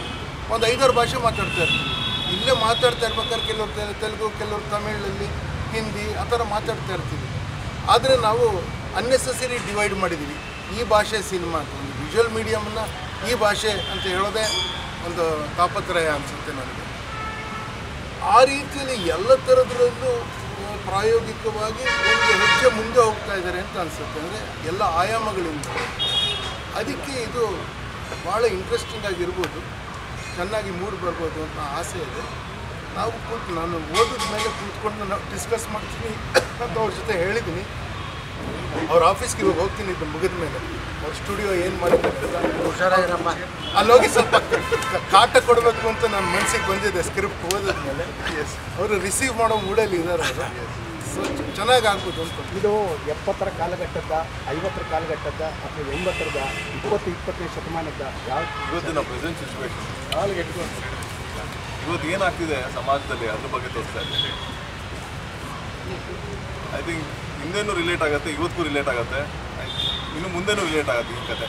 ಒಂದು 5-6 ಭಾಷೆ ಮಾತಾಡ್ತಾ ಇರ್ತೀವಿ. ಇಲ್ಲೇ ಮಾತಾಡ್ತಾ ಇರ್ಬೇಕಾದ್ರೆ ಕೆಲವರು ತೆಲುಗು, ಕೆಲವರು ತಮಿಳಲ್ಲಿ, ಹಿಂದಿ ಆ ಥರ ಮಾತಾಡ್ತಾ ಇರ್ತೀವಿ. ಆದರೆ ನಾವು ಅನ್ನೆಸೆಸರಿ ಡಿವೈಡ್ ಮಾಡಿದ್ದೀವಿ. ಈ ಭಾಷೆ ಸಿನಿಮಾ ಅಂತ, ಒಂದು ವಿಜುವಲ್ ಮೀಡಿಯಮನ್ನು ಈ ಭಾಷೆ ಅಂತ ಹೇಳೋದೇ ಒಂದು ತಾಪತ್ರಯ ಅನಿಸುತ್ತೆ ನನಗೆ. ಆ ರೀತಿಯಲ್ಲಿ ಎಲ್ಲ ಥರದ್ರಲ್ಲೂ ಪ್ರಾಯೋಗಿಕವಾಗಿ ಒಂದು ಹೆಜ್ಜೆ ಮುಂದೆ ಹೋಗ್ತಾ ಇದ್ದಾರೆ ಅಂತ ಅನಿಸುತ್ತೆ. ಅಂದರೆ ಎಲ್ಲ ಆಯಾಮಗಳಿಂದ. ಅದಕ್ಕೆ ಇದು ಭಾಳ ಇಂಟ್ರೆಸ್ಟಿಂಗ್ ಆಗಿರ್ಬೋದು, ಚೆನ್ನಾಗಿ ಮೂಡಿ ಬರ್ಬೋದು ಅಂತ ಆಸೆ ಇದೆ. ನಾನು ಓದಿದ ಮೇಲೆ ಕೂತ್ಕೊಂಡು ನಾವು ಡಿಸ್ಕಸ್ ಮಾಡ್ತೀನಿ ಅಂತ ಅವ್ರ ಜೊತೆ ಹೇಳಿದ್ದೀನಿ. ಅವ್ರ ಆಫೀಸ್ಗೆ ಇವಾಗ ಹೋಗ್ತೀನಿ, ಇದು ಮುಗಿದ ಮೇಲೆ ಅವ್ರ ಸ್ಟುಡಿಯೋ ಏನು ಮಾಡಿದ್ದಾರೆ ಹುಷಾರಾಗಿರಪ್ಪ. ಅಲ್ಲೋಗಿ ಸ್ವಲ್ಪ ಕಾಟ ಕೊಡಬೇಕು ಅಂತ ನನ್ನ ಮನಸ್ಸಿಗೆ ಬಂದಿದೆ ಸ್ಕ್ರಿಪ್ಟ್ ಓದಿದ್ಮೇಲೆ. ಅವರು ರಿಸೀವ್ ಮಾಡೋ ಮೂಡಲ್ಲಿ ಇದ್ದಾರೆ ಅವರು. ಸೊ ಚೆನ್ನಾಗಿ ಆಗ್ಬೋದು ಅಂದ್ಕೊಂಡು. ಇದು 70ರ ಕಾಲಘಟ್ಟದ, 50ರ ಕಾಲಘಟ್ಟದ, ಅಥವಾ 80ರದ, 20ನೇ ಶತಮಾನದ ಯಾವ ಇವತ್ತಿನ ಪ್ರೆಸೆಂಟ್ ಸಿಚುವೇಶನ್ ಕಾಲಿಗೆ ಇಟ್ಕೊಂಡು ಇವತ್ತು ಏನಾಗ್ತಿದೆ ಸಮಾಜದಲ್ಲಿ ಅದ್ರ ಬಗ್ಗೆ ತೋರಿಸ್ತಾ ಇದ್ದೀನಿ. ಐ ಥಿಂಕ್ ಹಿಂದೆನೂ ರಿಲೇಟ್ ಆಗುತ್ತೆ, ಇವತ್ತಿಗೂ ರಿಲೇಟ್ ಆಗುತ್ತೆ, ಇನ್ನು ಮುಂದೆನೂ ರಿಲೇಟ್ ಆಗುತ್ತೆ ಈ ಕತೆ.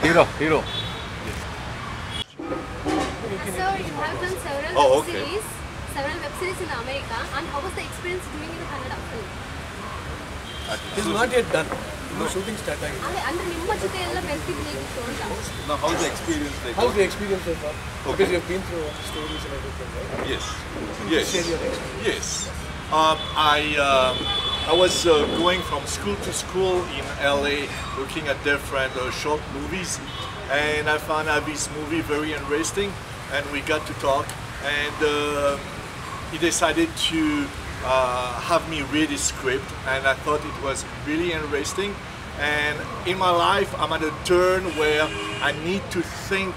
Hero. So you have done several Oh, web okay. series in America, and how was the experience doing in Kannada film? Is not yet done, ಇನ್ನು ಶೂಟಿಂಗ್ ಸ್ಟಾರ್ಟ್ ಆಗಿದೆ. ಅಂದ್ರೆ ನಿಮ್ಮ ಜೊತೆ ಎಲ್ಲ ಬೆರ್ತಿದ್ದು ಹೇಗಿತ್ತು ಅಂತ? Now, how's the experience like? How's the experience so far? Okay. Because you have been through stories and everything, right? Yes. Share your experience. Yes. I was going from school to school in LA, looking at different short movies, and I found Avi's movie very interesting, and we got to talk, and he decided to have me read his script, and I thought it was really interesting. And in my life, I'm at a turn where I need to think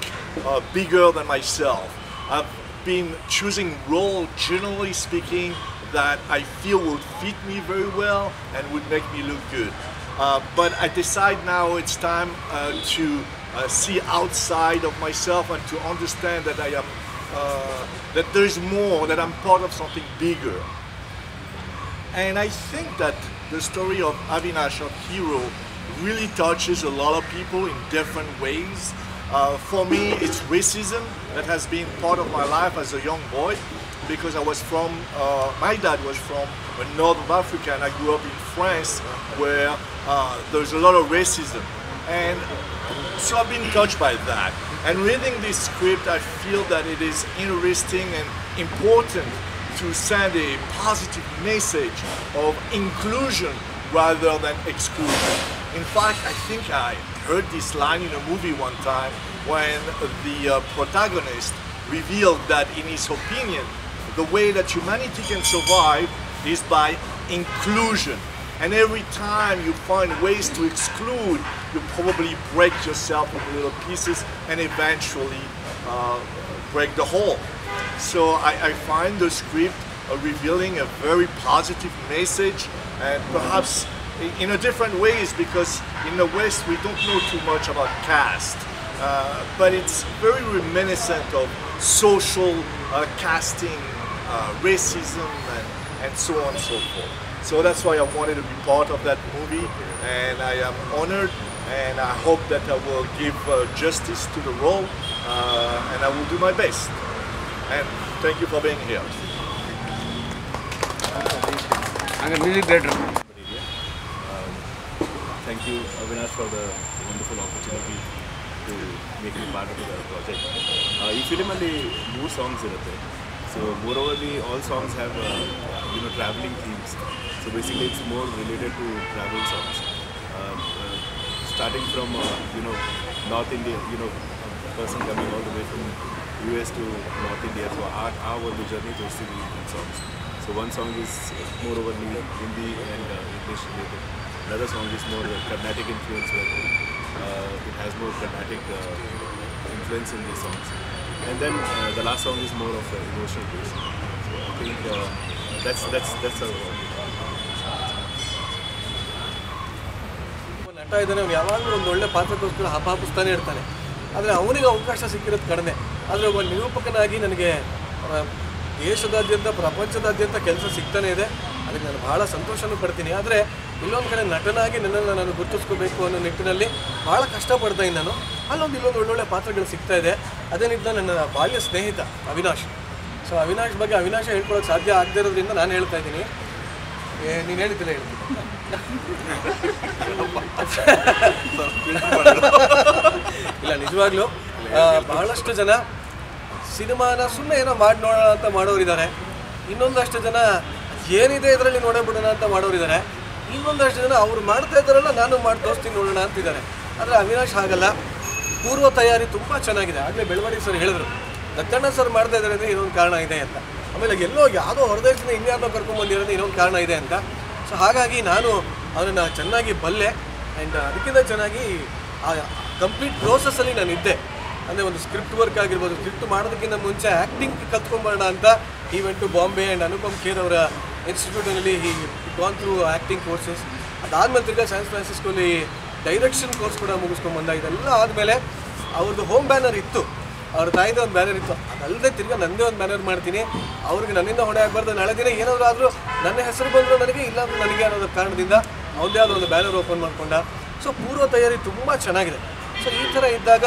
bigger than myself. I've been choosing role, generally speaking, that I feel would fit me very well and would make me look good. But I decide now it's time to see outside of myself and to understand that I am that there is more, that I'm part of something bigger. And I think that the story of Avinash, of Hero, really touches a lot of people in different ways. For me, it's racism that has been part of my life as a young boy, because I was from, my dad was from north of Africa, and I grew up in France, where there's a lot of racism. And so I've been touched by that. And reading this script, I feel that it is interesting and important to send a positive message of inclusion rather than exclusion. In fact, I think I heard this line in a movie one time when the protagonist revealed that in his opinion, the way that humanity can survive is by inclusion. And every time you find ways to exclude, you probably break yourself into little pieces and eventually break the whole. So I find the script revealing a very positive message, and perhaps in a different ways, because in the West we don't know too much about caste, but it's very reminiscent of social casting, racism, and so on and so forth. So that's why I wanted to be part of that movie, and I am honored, and I hope that I will give justice to the role, and I will do my best. And thank you for being here. I'm a music director. Thank you, Avinash, for the wonderful opportunity to make me part of the project. ಈ ಫಿಲ್ಮಲ್ಲಿ 3 songs ಇರುತ್ತೆ. So moreover, all songs have traveling themes. So basically, it's more related to travel songs. Starting from North India, a person coming all the way from US to North India. So our journey goes to the songs. So one song is more overly Hindi and English related. Another song is more Carnatic influence, where it has more Carnatic influence in these songs. And then the last song is more of emotional based. So I think that's our ನಟ ಇದ್ದಾನೆ, ಅವ್ನು ಯಾವಾಗಲೂ ಒಂದು ಒಳ್ಳೆ ಪಾತ್ರಕ್ಕೋಸ್ಕರ ಹಪಾಪಿಸ್ತಾನೆ ಇರ್ತಾನೆ. ಆದರೆ ಅವನಿಗೆ ಅವಕಾಶ ಸಿಕ್ಕಿರೋದು ಕಡಿಮೆ. ಆದರೆ ಒಬ್ಬ ನಿರೂಪಕನಾಗಿ ನನಗೆ ದೇಶದಾದ್ಯಂತ, ಪ್ರಪಂಚದಾದ್ಯಂತ ಕೆಲಸ ಸಿಗ್ತಾನೆ ಇದೆ. ಅದಕ್ಕೆ ನಾನು ಭಾಳ ಸಂತೋಷನೂ ಪಡ್ತೀನಿ. ಆದರೆ ಇಲ್ಲೊಂದು ಕಡೆ ನಟನಾಗಿ ನನ್ನನ್ನು ನಾನು ಗುರುತಿಸ್ಕೋಬೇಕು ಅನ್ನೋ ನಿಟ್ಟಿನಲ್ಲಿ ಭಾಳ ಕಷ್ಟಪಡ್ತಾಯಿದ್ದೀನಿ ನಾನು. ಇಲ್ಲೊಂದು ಒಳ್ಳೊಳ್ಳೆ ಪಾತ್ರಗಳು ಸಿಗ್ತಾ ಇದೆ. ಅದೇ ನಿಟ್ಟಿನಲ್ಲಿ ನನ್ನ ಬಾಲ್ಯ ಸ್ನೇಹಿತ ಅವಿನಾಶ್. ಸೊ ಅವಿನಾಶ್ ಬಗ್ಗೆ ಅವಿನಾಶ ಹೇಳ್ಕೊಳ್ಳೋಕೆ ಸಾಧ್ಯ ಆಗದೇ ಇರೋದ್ರಿಂದ ನಾನು ಹೇಳ್ತಾ ಇದ್ದೀನಿ. ನೀನು ಹೇಳಿದ್ದಿಲ್ಲ ಹೇಳ್ತೀನಿ. ಇಲ್ಲ, ನಿಜವಾಗ್ಲೂ ಬಹಳಷ್ಟು ಜನ ಸಿನಿಮಾನ ಸುಮ್ಮನೆ ಏನೋ ಮಾಡಿ ನೋಡೋಣ ಅಂತ ಮಾಡೋರಿದ್ದಾರೆ. ಇನ್ನೊಂದಷ್ಟು ಜನ ಏನಿದೆ ಇದರಲ್ಲಿ ನೋಡೇ ಬಿಡೋಣ ಅಂತ ಮಾಡೋರಿದ್ದಾರೆ. ಇನ್ನೊಂದಷ್ಟು ಜನ ಅವ್ರು ಮಾಡ್ತಾ ಇದ್ದಾರಲ್ಲ, ನಾನು ಮಾಡಿ ತೋರಿಸ್ತೀನಿ ನೋಡೋಣ ಅಂತಿದ್ದಾರೆ. ಆದರೆ ಅವಿನಾಶ್ ಹಾಗಲ್ಲ. ಪೂರ್ವ ತಯಾರಿ ತುಂಬ ಚೆನ್ನಾಗಿದೆ. ಆಗಲೇ ಬೆಳವಡಿಗೆ ಸರ್ ಹೇಳಿದ್ರು, ದತ್ತಣ್ಣ ಸರ್ ಮಾಡ್ತಾ ಇದ್ದಾರೆ ಅಂದರೆ ಇನ್ನೊಂದು ಕಾರಣ ಇದೆ ಅಂತ. ಆಮೇಲೆ ಯಾವುದೋ ಹೊರದೇಶದಿಂದ ಇನ್ಯಾವುದೋ ಕರ್ಕೊಂಡ್ಬಂದಿರೋದು ಇನ್ನೊಂದು ಕಾರಣ ಇದೆ ಅಂತ. ಸೊ ಹಾಗಾಗಿ ನಾನು ಅವನನ್ನು ಚೆನ್ನಾಗಿ ಬಲ್ಲೆ. ಆ್ಯಂಡ್ ಅದಕ್ಕಿಂತ ಚೆನ್ನಾಗಿ ಆ ಕಂಪ್ಲೀಟ್ ಪ್ರೋಸೆಸ್ಸಲ್ಲಿ ನಾನು ಇದ್ದೆ. ಅಂದರೆ ಒಂದು ಸ್ಕ್ರಿಪ್ಟ್ ವರ್ಕ್ ಆಗಿರ್ಬೋದು, ಸ್ಕ್ರಿಪ್ಟ್ ಮಾಡೋದಕ್ಕಿಂತ ಮುಂಚೆ ಆ್ಯಕ್ಟಿಂಗ್ ಕಲ್ತ್ಕೊಂಬರೋಣ ಅಂತ he went to Bombay and Anupam Kher ಅವರ ಇನ್ಸ್ಟಿಟ್ಯೂಟಲ್ಲಿ he gone through acting courses. ಅದಾದಮೇಲೆ ತಿರ್ಗಾ ಸ್ಯಾನ್ ಫ್ರಾನ್ಸಿಸ್ಕೋಲಿ ಡೈರೆಕ್ಷನ್ ಕೋರ್ಸ್ ಕೂಡ ಮುಗಿಸ್ಕೊಂಡ್ಬಂದ. ಇದೆಲ್ಲ ಆದಮೇಲೆ ಅವ್ರದ್ದು ಹೋಮ್ ಬ್ಯಾನರ್ ಇತ್ತು, ಅವ್ರ ತಾಯಿದ ಒಂದು ಬ್ಯಾನರ್ ಇತ್ತು. ಅದಲ್ಲದೆ ತಿರ್ಗಾ ನನ್ನದೇ ಒಂದು ಬ್ಯಾನರ್ ಮಾಡ್ತೀನಿ, ಅವ್ರಿಗೆ ನನ್ನಿಂದ ಹೊಣೆ ಆಗಬಾರ್ದು, ನಾಳೆ ದಿನ ಏನಾದರೂ ಆದರೂ ನನ್ನ ಹೆಸರು ಬಂದರೂ ನನಗೆ, ಇಲ್ಲಾಂದ್ರೆ ನನಗೆ ಅನ್ನೋದ್ರ ಕಾರಣದಿಂದ ಅವನದೇ ಆದ ಒಂದು ಬ್ಯಾನರ್ ಓಪನ್ ಮಾಡ್ಕೊಂಡ. ಸೊ ಪೂರ್ವ ತಯಾರಿ ತುಂಬ ಚೆನ್ನಾಗಿದೆ. ಸೊ ಈ ಥರ ಇದ್ದಾಗ,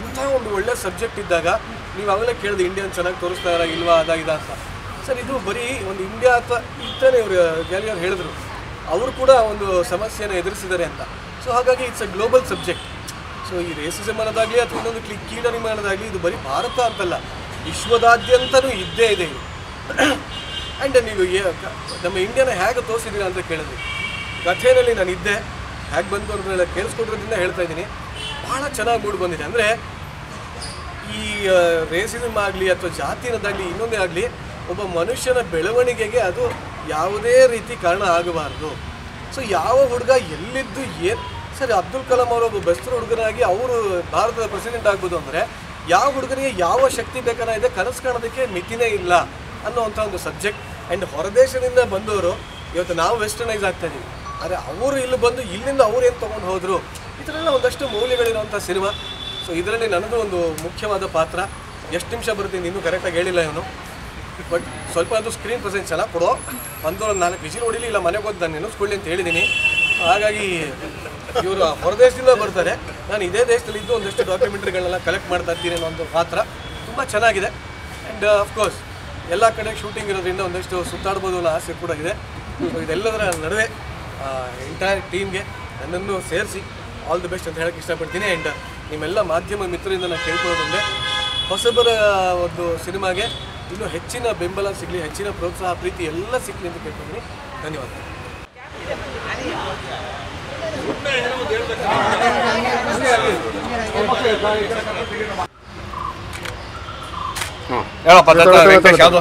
ಇಂಥ ಒಂದು ಒಳ್ಳೆ ಸಬ್ಜೆಕ್ಟ್ ಇದ್ದಾಗ, ನೀವು ಅವಾಗಲೇ ಕೇಳಿದೆ ಇಂಡಿಯನ್ ಚೆನ್ನಾಗಿ ತೋರಿಸ್ತಾರ ಇಲ್ವಾ ಅದಾಗಿದೆ ಅಂತ. ಸರ್ ಇದು ಬರೀ ಒಂದು ಇಂಡಿಯಾ ಅಥವಾ ಇತ್ತನೇ ಇವರು ಗ್ಯಾಲಿಯವ್ರು ಹೇಳಿದ್ರು, ಅವರು ಕೂಡ ಒಂದು ಸಮಸ್ಯೆಯನ್ನು ಎದುರಿಸಿದ್ದಾರೆ ಅಂತ. ಸೊ ಹಾಗಾಗಿ it's a global subject. So ಈ ರೇಸಿಸಮ್ ಅನ್ನೋದಾಗಲಿ ಅಥವಾ ಇನ್ನೊಂದು ಕೀಳರಿಮೆ ಅನ್ನೋದಾಗಲಿ ಇದು ಬರೀ ಭಾರತ ಅಂತಲ್ಲ, ವಿಶ್ವದಾದ್ಯಂತನೂ ಇದ್ದೇ ಇದೆ ಇದು. ಆ್ಯಂಡ್ ನೀವು ನಮ್ಮ ಇಂಡಿಯಾನ ಹೇಗೆ ತೋರಿಸಿದ್ದೀರಾ ಅಂತ ಕೇಳಿದ್ರಿ. ಕಥೆಯಲ್ಲಿ ನಾನು ಇದ್ದೆ, ಹೇಗೆ ಬಂತು ಅನ್ನೋದನ್ನೆಲ್ಲ ಕೇಳಿಸ್ಕೊಡ್ರೋದ್ರಿಂದ ಹೇಳ್ತಾ ಇದ್ದೀನಿ. ಭಾಳ ಚೆನ್ನಾಗಿ ಮೂಡಿ ಬಂದಿದೆ. ಅಂದರೆ ಈ ರೇಸಿಸಮ್ ಆಗಲಿ ಅಥವಾ ಜಾತಿ ಅನ್ನೋದಾಗಲಿ ಇನ್ನೊಂದೇ ಆಗಲಿ, ಒಬ್ಬ ಮನುಷ್ಯನ ಬೆಳವಣಿಗೆಗೆ ಅದು ಯಾವುದೇ ರೀತಿ ಕಾರಣ ಆಗಬಾರ್ದು. ಸೊ ಯಾವ ಹುಡುಗ ಎಲ್ಲಿದ್ದು ಏನು, ಸರಿ ಅಬ್ದುಲ್ ಕಲಾಂ ಅವರು ಒಬ್ಬ ಬೆಸ್ಟ್ ಹುಡುಗನಾಗಿ ಅವರು ಭಾರತದ ಪ್ರೆಸಿಡೆಂಟ್ ಆಗ್ಬೋದು ಅಂದರೆ, ಯಾವ ಹುಡುಗನಿಗೆ ಯಾವ ಶಕ್ತಿ ಬೇಕಾನ ಇದೆ, ಕನಸು ಕಾಣೋದಕ್ಕೆ ಮಿತಿನೇ ಇಲ್ಲ ಅನ್ನೋವಂಥ ಒಂದು ಸಬ್ಜೆಕ್ಟ್. ಆ್ಯಂಡ್ ಹೊರದೇಶದಿಂದ ಬಂದವರು ಇವತ್ತು ನಾವು ವೆಸ್ಟರ್ನೈಸ್ ಆಗ್ತಾ ಇದ್ದೀವಿ, ಆದರೆ ಅವರು ಇಲ್ಲಿ ಬಂದು ಇಲ್ಲಿಂದ ಅವ್ರು ಏನು ತೊಗೊಂಡು ಹೋದರು, ಈ ಥರ ಎಲ್ಲ ಒಂದಷ್ಟು ಮೌಲ್ಯಗಳಿರುವಂಥ ಸಿನಿಮಾ. ಸೊ ಇದರಲ್ಲಿ ನನ್ನದು ಒಂದು ಮುಖ್ಯವಾದ ಪಾತ್ರ. ಎಷ್ಟು ನಿಮಿಷ ಬರ್ತೀನಿ ಇನ್ನೂ ಕರೆಕ್ಟಾಗಿ ಹೇಳಿಲ್ಲ ಇವನು, ಬಟ್ ಸ್ವಲ್ಪ ಅದು ಸ್ಕ್ರೀನ್ ಪ್ರೆಸೆನ್ಸ್ ಚೆನ್ನಾಗಿ ಕೊಡೋ, ಒಂದು 4 ವಿಸಿಲ್ ಹೊಡಿಲಿ, ಇಲ್ಲ ಮನೆಗೆ ಹೋಗಿ ನಾನು ನೆನೆಸ್ಕೊಳ್ಳಿ ಅಂತ ಹೇಳಿದ್ದೀನಿ. ಹಾಗಾಗಿ ಇವರು ಹೊರದೇಶದಿಂದ ಬರ್ತಾರೆ, ನಾನು ಇದೇ ದೇಶದಲ್ಲಿ ಇದ್ದು ಒಂದಷ್ಟು ಡಾಕ್ಯುಮೆಂಟ್ರಿಗಳನ್ನೆಲ್ಲ ಕಲೆಕ್ಟ್ ಮಾಡ್ತಾ ಇರ್ತೀನಿ ಅನ್ನೋ ಒಂದು ಪಾತ್ರ ತುಂಬ ಚೆನ್ನಾಗಿದೆ. ಆ್ಯಂಡ್ ಅಫ್ಕೋರ್ಸ್ ಎಲ್ಲ ಕಡೆ ಶೂಟಿಂಗ್ ಇರೋದ್ರಿಂದ ಒಂದಷ್ಟು ಸುತ್ತಾಡ್ಬೋದು ಅನ್ನೋ ಆಸೆ ಕೂಡ ಇದೆ. ಸೊ ಇದೆಲ್ಲದರ ನಡುವೆ ಎಂಟೈರ್ ಟೀಮ್ಗೆ ನನ್ನನ್ನು ಸೇರಿಸಿ ಆಲ್ ದಿ ಬೆಸ್ಟ್ ಅಂತ ಹೇಳೋಕ್ಕೆ ಇಷ್ಟಪಡ್ತೀನಿ. ಆ್ಯಂಡ್ ನಿಮ್ಮೆಲ್ಲ ಮಾಧ್ಯಮ ಮಿತ್ರರಿಂದ ನಾನು ಕೇಳ್ಕೊಳ್ಳೋದಂದರೆ, ಹೊಸಬರ ಒಂದು ಸಿನಿಮಾಗೆ ಇನ್ನೂ ಹೆಚ್ಚಿನ ಬೆಂಬಲ ಸಿಗಲಿ, ಹೆಚ್ಚಿನ ಪ್ರೋತ್ಸಾಹ ಪ್ರೀತಿ ಎಲ್ಲ ಸಿಗಲಿ ಅಂತ ಕೇಳ್ಕೊತೀನಿ. ಧನ್ಯವಾದ. ಹೇಳಪ್ಪ ವೆಂಕಟೇಶ್ ಯಾವುದು